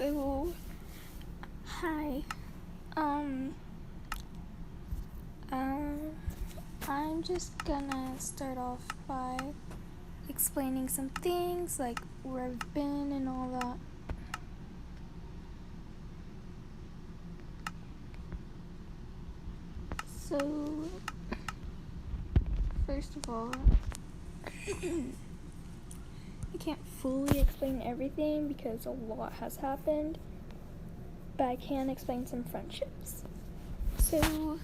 So, hi. I'm just gonna start off by explaining some things, like where I've been and all that. So, first of all, I can't fully explain everything because a lot has happened, but I can explain some friendships. So,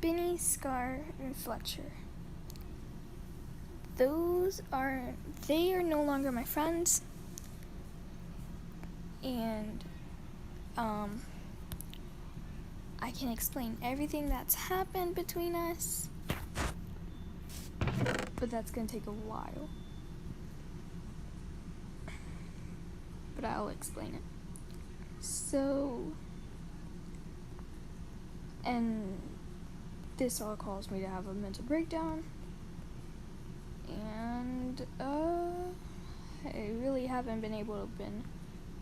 Benny, Scar, and Fletcher. They are no longer my friends, and I can explain everything that's happened between us, but that's gonna take a while. But I'll explain it. So, and this all caused me to have a mental breakdown, and I really haven't been able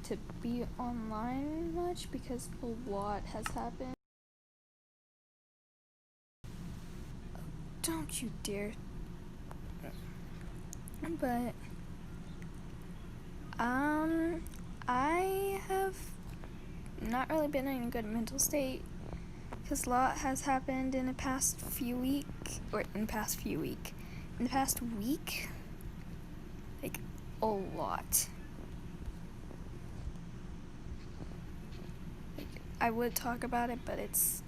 to be online much because a lot has happened. Don't you dare. But I have not really been in a good mental state because a lot has happened in the past week, like a lot. Like, I would talk about it, but it's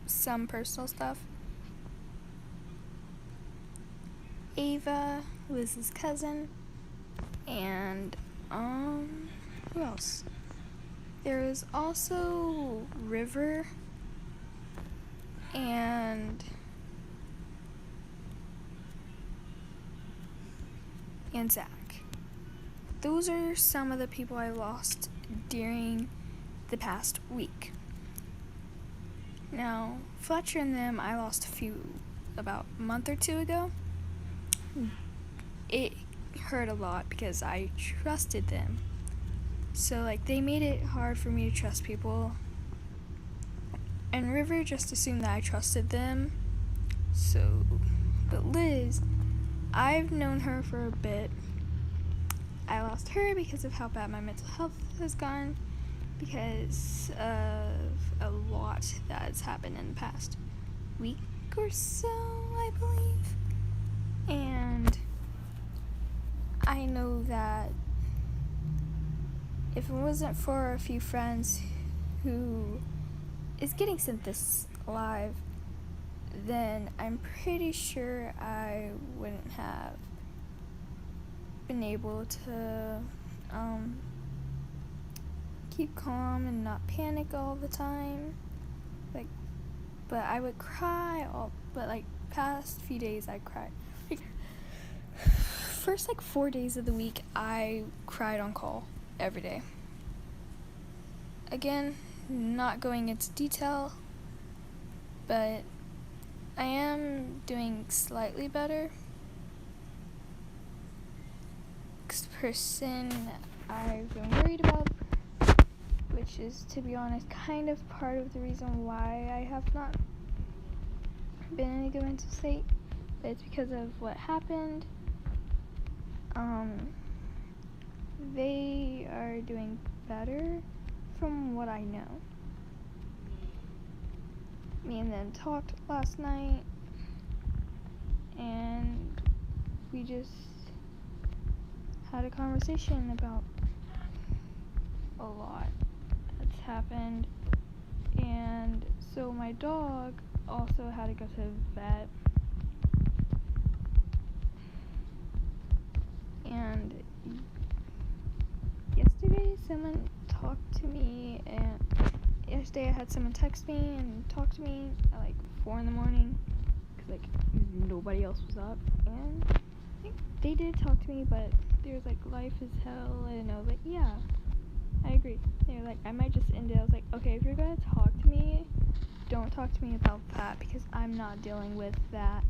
some personal stuff. Ava, Liz's cousin, and who else? There was also River and Zach. Those are some of the people I lost during the past week. Now, Fletcher and them I lost about a month or two ago. It hurt a lot because I trusted them. So, they made it hard for me to trust people. And River just assumed that I trusted them. So, but Liz, I've known her for a bit. I lost her because of how bad my mental health has gone, because of a lot that has happened in the past week or so, I believe. And I know that if it wasn't for a few friends who is getting sent this live, then I'm pretty sure I wouldn't have been able to keep calm and not panic all the time. But I would cry past few days I cried. First 4 days of the week I cried on call every day. Again, not going into detail, but I am doing slightly better. Next person I've been worried about, which is, to be honest, kind of part of the reason why I have not been in a good mental state, but it's because of what happened. They are doing better from what I know. Me and them talked last night, and we just had a conversation about a lot that's happened. And so my dog also had to go to the vet, and yesterday someone talked to me, and yesterday I had someone text me and talk to me at 4 in the morning because nobody else was up, and I think they did talk to me, but they was life is hell, and I was yeah, I agree. They were I might just end it. I was okay, if you're gonna talk to me, don't talk to me about that because I'm not dealing with that.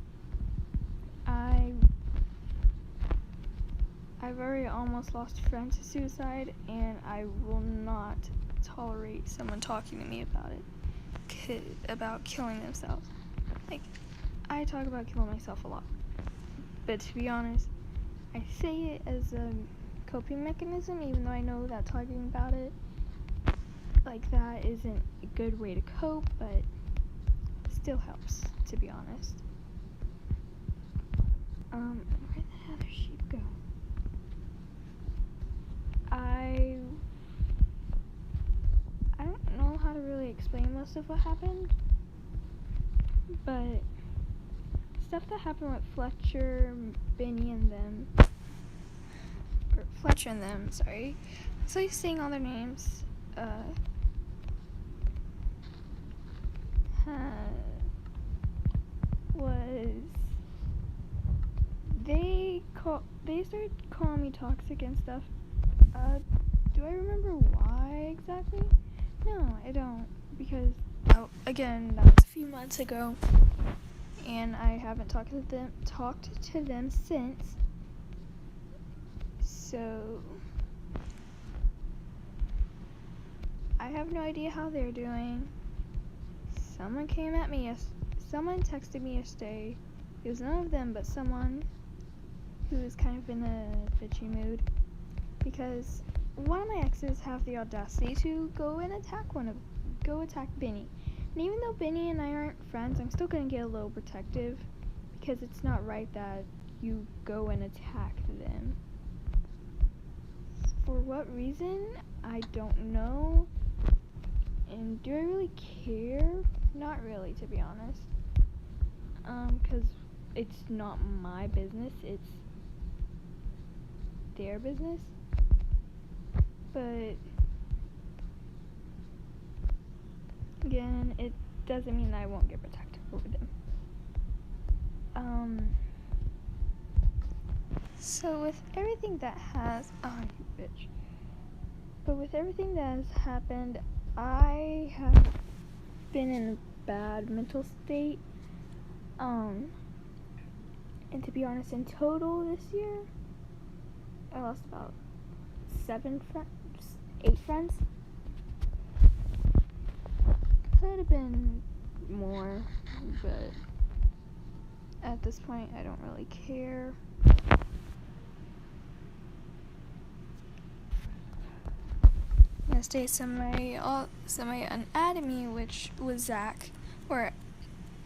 I've already almost lost friends to suicide, and I will not tolerate someone talking to me about it, about killing themselves. Like, I talk about killing myself a lot, but to be honest, I say it as a coping mechanism, even though I know that talking about it like that isn't a good way to cope, but it still helps, to be honest. Where the hell did sheep go? I don't know how to really explain most of what happened, but stuff that happened with Fletcher, Benny, and them, or Fletcher and them, sorry. So he's saying all their names. Was they started calling me toxic and stuff. Do I remember why exactly? No, I don't, because again, that was a few months ago, and I haven't talked to them since. So I have no idea how they're doing. Someone texted me yesterday. It was none of them, but someone who was kind of in a bitchy mood, because one of my exes have the audacity to go attack Benny. And even though Benny and I aren't friends, I'm still gonna get a little protective, because it's not right that you go and attack them. For what reason? I don't know. And do I really care? Not really, to be honest. Because it's not my business, it's their business. But again, it doesn't mean that I won't get protective over them. So with everything that has, you bitch. But with everything that has happened, I have been in a bad mental state. And to be honest, in total this year, I lost about 8 friends. Could have been more, but at this point, I don't really care. Yesterday, somebody unadded me, which was Zach, or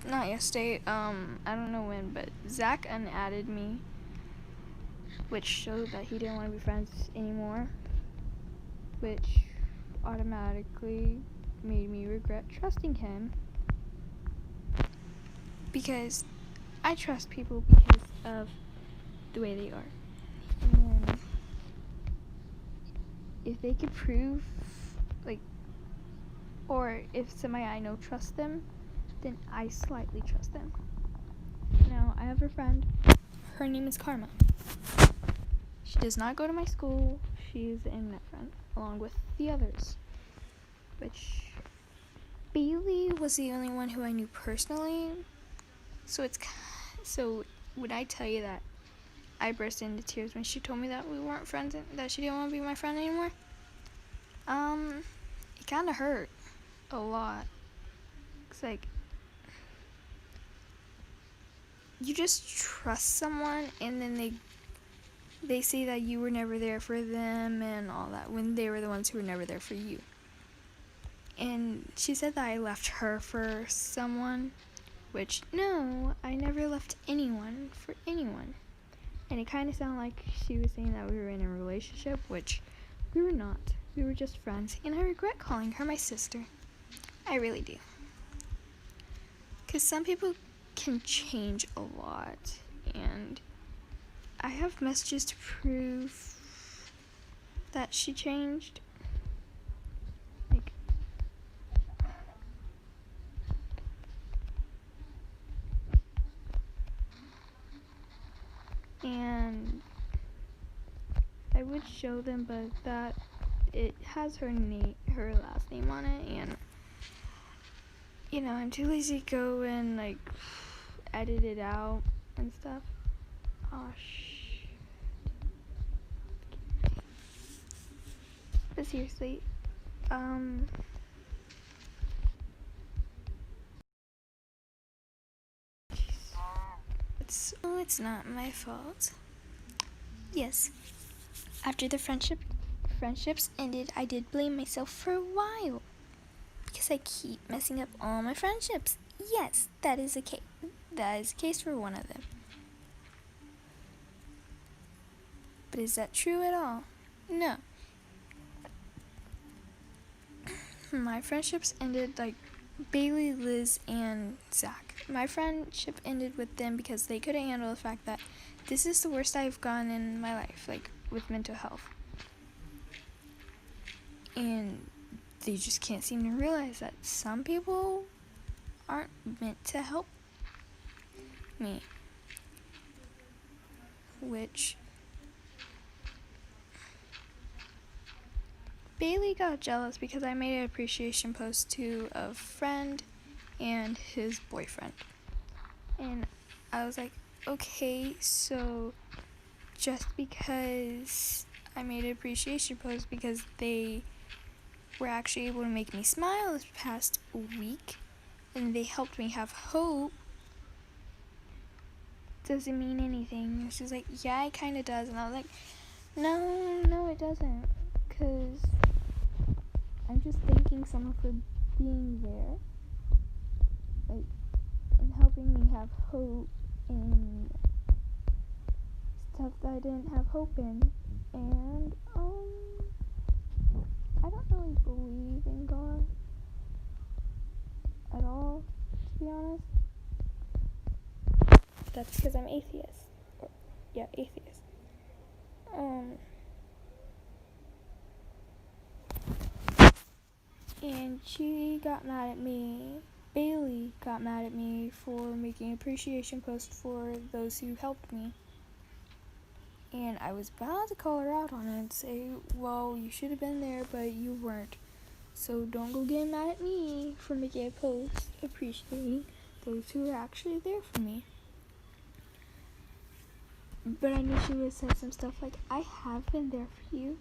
not yesterday, I don't know when, but Zach unadded me, which showed that he didn't want to be friends anymore, which automatically made me regret trusting him, because I trust people because of the way they are. And if they could prove, or if somebody I know trusts them, then I slightly trust them. Now, I have a friend. Her name is Karma. She does not go to my school. She is an internet friend, along with the others. Which, Bailey was the only one who I knew personally. So would I tell you that I burst into tears when she told me that we weren't friends and that she didn't want to be my friend anymore? It kind of hurt a lot. It's like, you just trust someone and then they say that you were never there for them and all that, when they were the ones who were never there for you. And she said that I left her for someone, which, no, I never left anyone for anyone. And it kind of sounded like she was saying that we were in a relationship, which we were not. We were just friends, and I regret calling her my sister. I really do. Because some people can change a lot, and I have messages to prove that she changed. And I would show them, but that it has her last name on it, and I'm too lazy to go and edit it out and stuff. Oh shit. but seriously, it's not my fault. Yes, after the friendships ended, I did blame myself for a while because I keep messing up all my friendships. Yes, that is a case. That is the case for one of them. But is that true at all? No. My friendships ended like Bailey, Liz, and Zach. My friendship ended with them because they couldn't handle the fact that this is the worst I've gone in my life, like with mental health. And they just can't seem to realize that some people aren't meant to help me. Which Bailey got jealous because I made an appreciation post to a friend and his boyfriend. And I was like, okay, so just because I made an appreciation post because they were actually able to make me smile this past week and they helped me have hope doesn't mean anything. And she's like, yeah, it kind of does. And I was like, no, it doesn't. Because I'm just thanking someone for being there. Like, and helping me have hope in stuff that I didn't have hope in. And, I don't really believe in God at all, to be honest. That's because I'm atheist. Yeah, atheist. And she got mad at me. Bailey got mad at me for making an appreciation post for those who helped me. And I was about to call her out on it and say, well, you should have been there, but you weren't. So don't go getting mad at me for making a post appreciating those who were actually there for me. But I knew she would have said some stuff like, I have been there for you.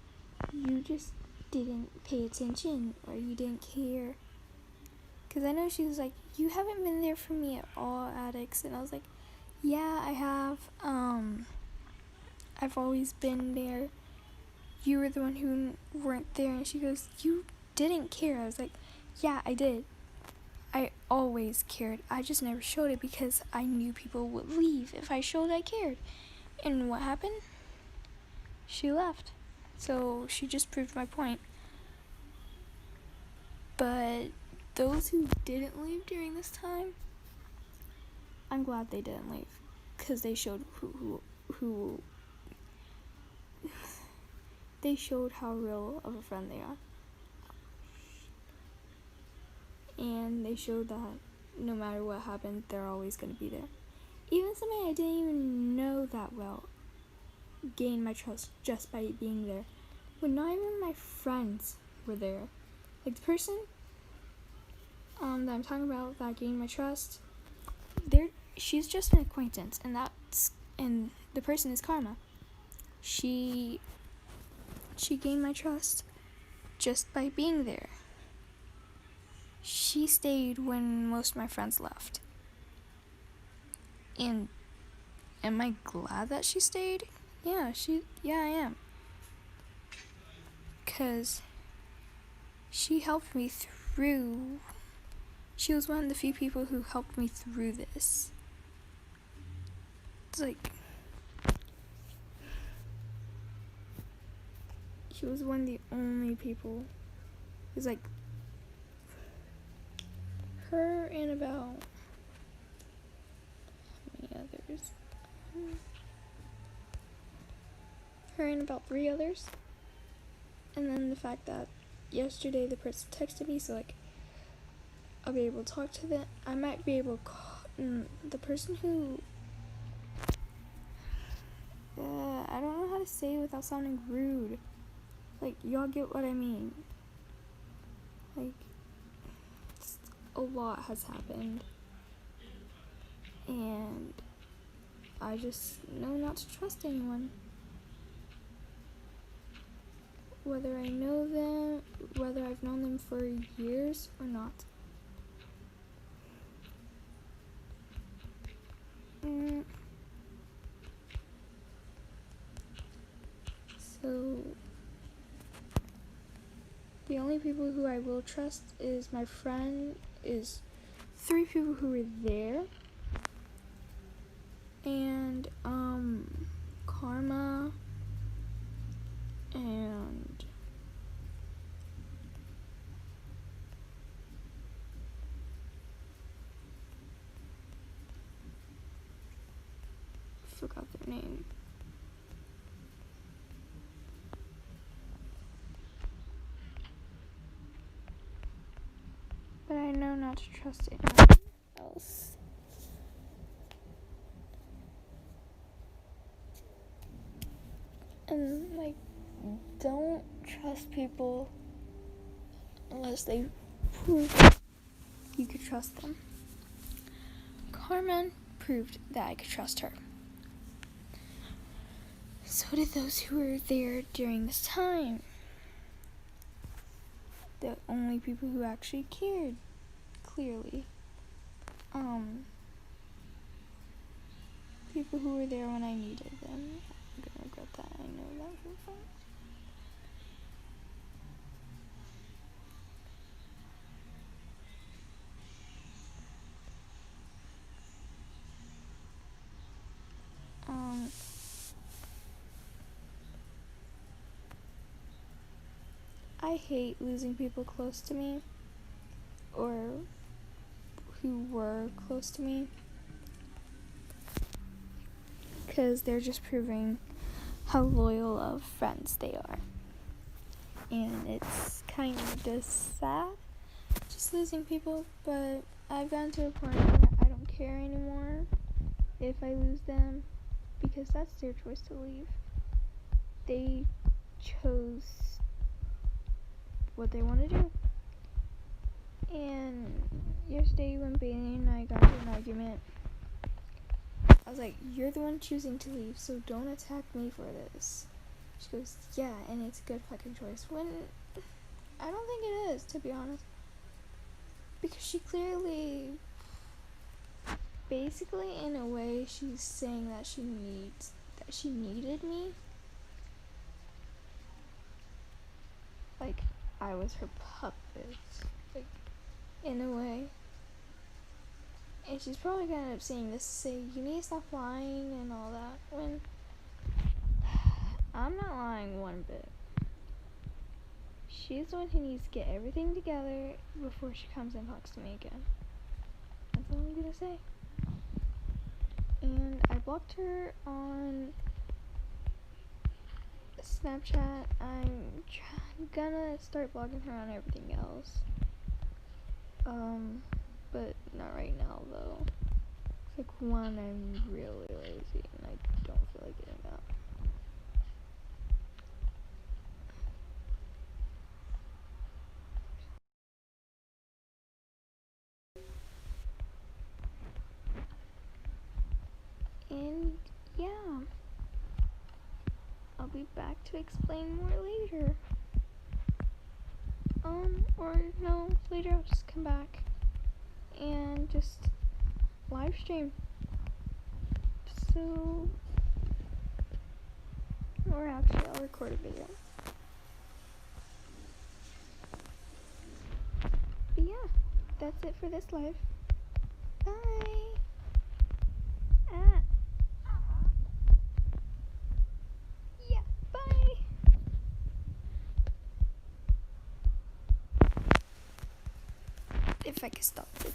You just didn't pay attention or you didn't care. Because I know she was like, you haven't been there for me at all, Addicts. And I was like, yeah, I have. I've always been there. You were the one who weren't there. And she goes, you didn't care. I was like, yeah, I did. I always cared. I just never showed it because I knew people would leave if I showed I cared. And what happened? She left. So she just proved my point. But those who didn't leave during this time, I'm glad they didn't leave. Because they showed who they showed how real of a friend they are. And they showed that no matter what happened, they're always going to be there. Even somebody I didn't even know that well gained my trust just by being there. When not even my friends were there. Like the person that I'm talking about that gained my trust, she's just an acquaintance, and the person is Karma. She gained my trust just by being there. She stayed when most of my friends left. And am I glad that she stayed? Yeah, I am. 'Cause she helped me through. She was one of the few people who helped me through this. It's like, she was one of the only people. It was like her and about how many others? Her and about 3 others. And then the fact that yesterday the person texted me, so like I'll be able to talk to them. I might be able to call the person who I don't know how to say it without sounding rude. Like, y'all get what I mean. Like, a lot has happened. And I just know not to trust anyone. whether I know them, whether I've known them for years or not. So the only people who I will trust is my friend, is 3 people who were there, and Karma, and I forgot their name. But I know not to trust anyone else. And like, don't trust people unless they prove you could trust them. Carmen proved that I could trust her. So did those who were there during this time. The only people who actually cared, clearly. People who were there when I needed them. I'm gonna regret that, I know that for a fact. I hate losing people close to me, or who were close to me, because they're just proving how loyal of friends they are. And it's kind of just sad, just losing people, but I've gotten to a point where I don't care anymore if I lose them, because that's their choice to leave. They chose what they want to do. And yesterday when Bailey and I got into an argument, I was like, you're the one choosing to leave, so don't attack me for this. She goes, yeah, and it's a good fucking choice. When I don't think it is, to be honest. Because she clearly, basically in a way, she's saying that she needed me. Like, I was her puppet, like, in a way. And she's probably gonna end up saying this to say, you need to stop lying and all that, when I'm not lying one bit. She's the one who needs to get everything together before she comes and talks to me again. That's all I'm gonna say. And I blocked her on Snapchat. I'm gonna start blocking her on everything else. But not right now though. It's like, one, I'm really lazy and I don't feel like getting up. And yeah, I'll be back to explain more later. Or no, later I'll just come back and just live stream. So, or actually I'll record a video. But yeah, that's it for this live. Bye! Yeah, bye! If I can stop it.